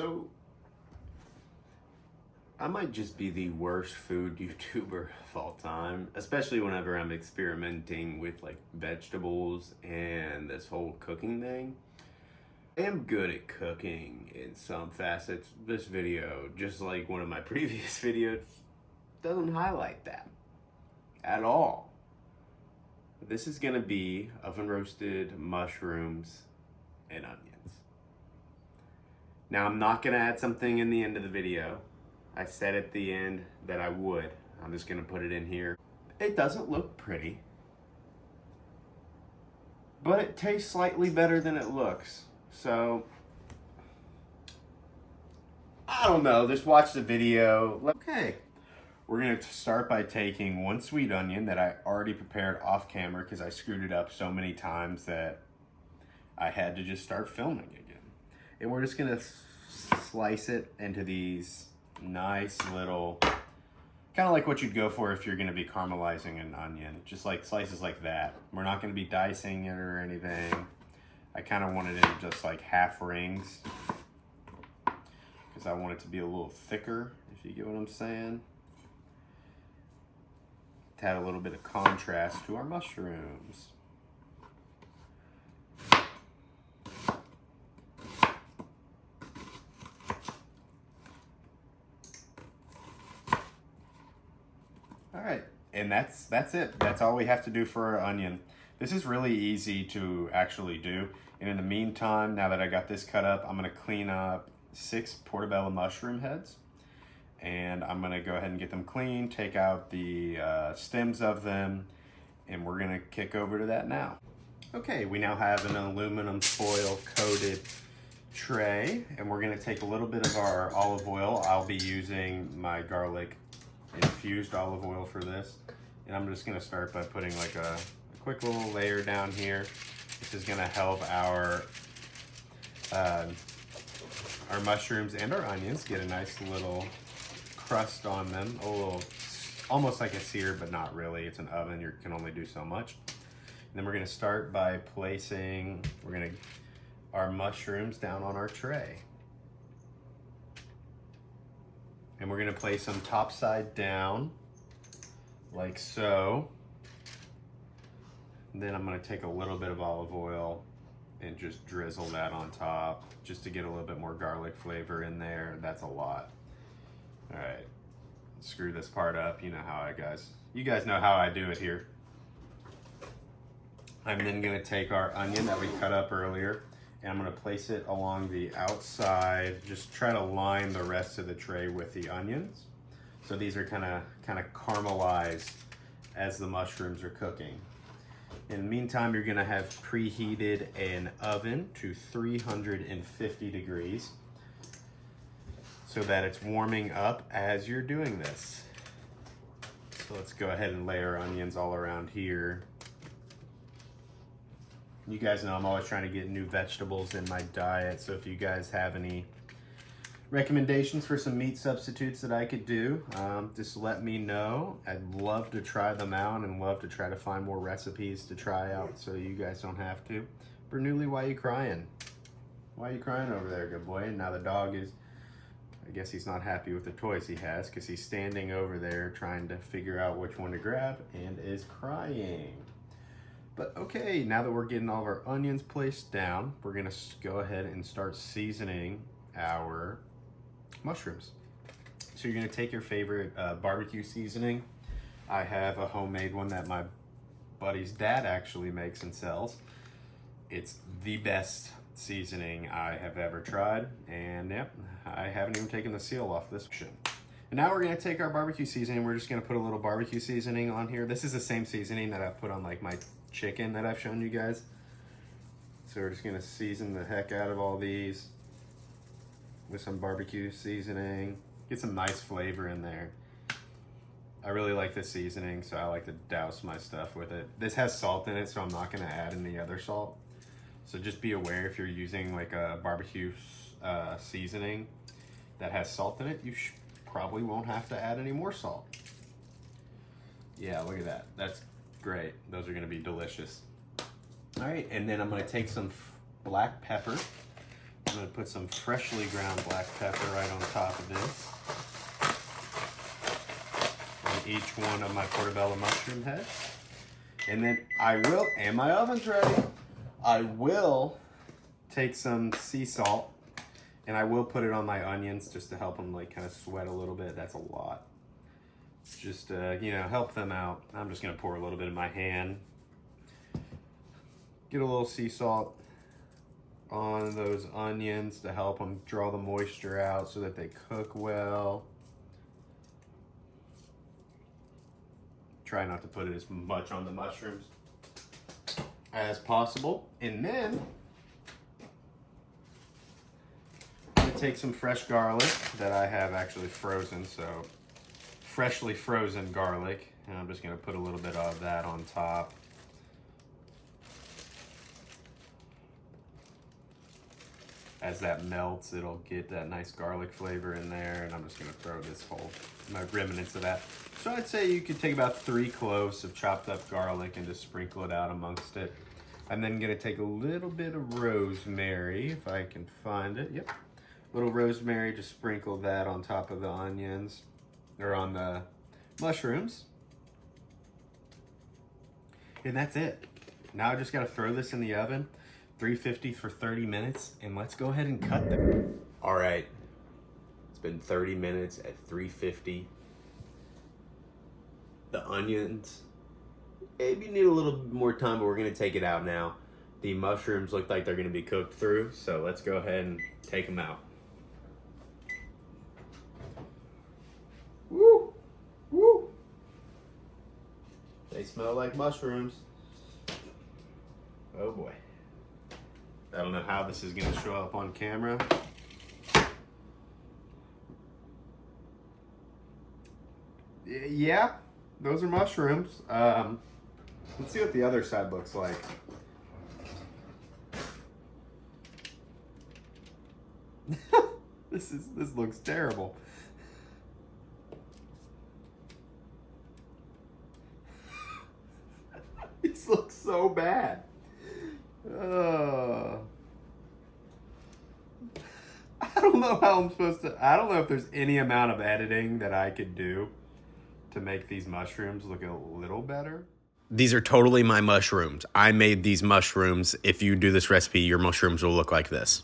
So, I might just be the worst food YouTuber of all time, especially whenever I'm experimenting with like vegetables and this whole cooking thing. I am good at cooking in some facets. This video, just like one of my previous videos, doesn't highlight that at all. This is gonna be oven roasted mushrooms and onions. Now I'm not gonna add something in the end of the video. I said at the end that I would. I'm just gonna put it in here. It doesn't look pretty, but it tastes slightly better than it looks. So, I don't know, just watch the video. Okay, we're gonna start by taking one sweet onion that I already prepared off camera because I screwed it up so many times that I had to just start filming again. And we're just gonna slice it into these nice little, kind of like what you'd go for if you're gonna be caramelizing an onion, just like slices like that. We're not gonna be dicing it or anything. I kind of wanted it just like half rings because I want it to be a little thicker, if you get what I'm saying. To add a little bit of contrast to our mushrooms. All right, and that's it. That's all we have to do for our onion. This is really easy to actually do. And in the meantime, now that I got this cut up, I'm gonna clean up 6 portobello mushroom heads. And I'm gonna go ahead and get them clean, take out the stems of them, and we're gonna kick over to that now. Okay, we now have an aluminum foil coated tray, and we're gonna take a little bit of our olive oil. I'll be using my garlic infused olive oil for this. And I'm just gonna start by putting like a quick little layer down here. This is gonna help our mushrooms and our onions get a nice little crust on them. A little, almost like a sear, but not really. It's an oven, you can only do so much. And then we're gonna start by placing, our mushrooms down on our tray. And we're gonna place them top side down, like so. And then I'm gonna take a little bit of olive oil and just drizzle that on top, just to get a little bit more garlic flavor in there. That's a lot. All right, screw this part up. You know how you guys know how I do it here. I'm then gonna take our onion that we cut up earlier, and I'm gonna place it along the outside. Just try to line the rest of the tray with the onions. So these are kind of caramelized as the mushrooms are cooking. In the meantime, you're gonna have preheated an oven to 350 degrees so that it's warming up as you're doing this. So let's go ahead and layer onions all around here. You guys know I'm always trying to get new vegetables in my diet, so if you guys have any recommendations for some meat substitutes that I could do, just let me know. I'd love to try them out and love to try to find more recipes to try out so you guys don't have to. Bernoulli, why are you crying? Why are you crying over there, good boy? And now the dog is, I guess he's not happy with the toys he has because he's standing over there trying to figure out which one to grab and is crying. But okay, now that we're getting all of our onions placed down, we're gonna go ahead and start seasoning our mushrooms. So you're gonna take your favorite barbecue seasoning. I have a homemade one that my buddy's dad actually makes and sells. It's the best seasoning I have ever tried, and yep, I haven't even taken the seal off this one. And now we're gonna take our barbecue seasoning. We're just gonna put a little barbecue seasoning on here. This is the same seasoning that I put on like my chicken that I've shown you guys. So we're just gonna season the heck out of all these with some barbecue seasoning. Get some nice flavor in there. I really like this seasoning, so I like to douse my stuff with it. This has salt in it, so I'm not gonna add any other salt. So just be aware if you're using like a barbecue seasoning that has salt in it, you probably won't have to add any more salt. Yeah, look at that. That's great. Those are gonna be delicious. All right, and then I'm gonna take some black pepper I'm gonna put some freshly ground black pepper right on top of this. On each one of my portobello mushroom heads. And then I will, and my oven's ready, I will take some sea salt and I will put it on my onions just to help them like kind of sweat a little bit. That's a lot. Just, you know, help them out. I'm just gonna pour a little bit in my hand. Get a little sea salt on those onions to help them draw the moisture out so that they cook well. Try not to put it as much on the mushrooms as possible. And then I'm gonna take some fresh garlic that I have actually frozen, so freshly frozen garlic, and I'm just gonna put a little bit of that on top. As that melts, it'll get that nice garlic flavor in there, and I'm just gonna throw this whole, my remnants of that. So I'd say you could take about 3 cloves of chopped up garlic and just sprinkle it out amongst it. I'm then gonna take a little bit of rosemary, if I can find it, yep. Little rosemary, just sprinkle that on top of the onions, or on the mushrooms. And that's it. Now I just gotta throw this in the oven. 350 for 30 minutes, and let's go ahead and cut them. All right, it's been 30 minutes at 350. The onions, maybe need a little bit more time, but we're gonna take it out now. The mushrooms look like they're gonna be cooked through, so let's go ahead and take them out. Woo, woo. They smell like mushrooms. Oh boy. I don't know how this is going to show up on camera. Yeah, those are mushrooms. Let's see what the other side looks like. This looks terrible. This looks so bad. I don't know how I'm supposed to, I don't know if there's any amount of editing that I could do to make these mushrooms look a little better. These are totally my mushrooms. I made these mushrooms. If you do this recipe, your mushrooms will look like this.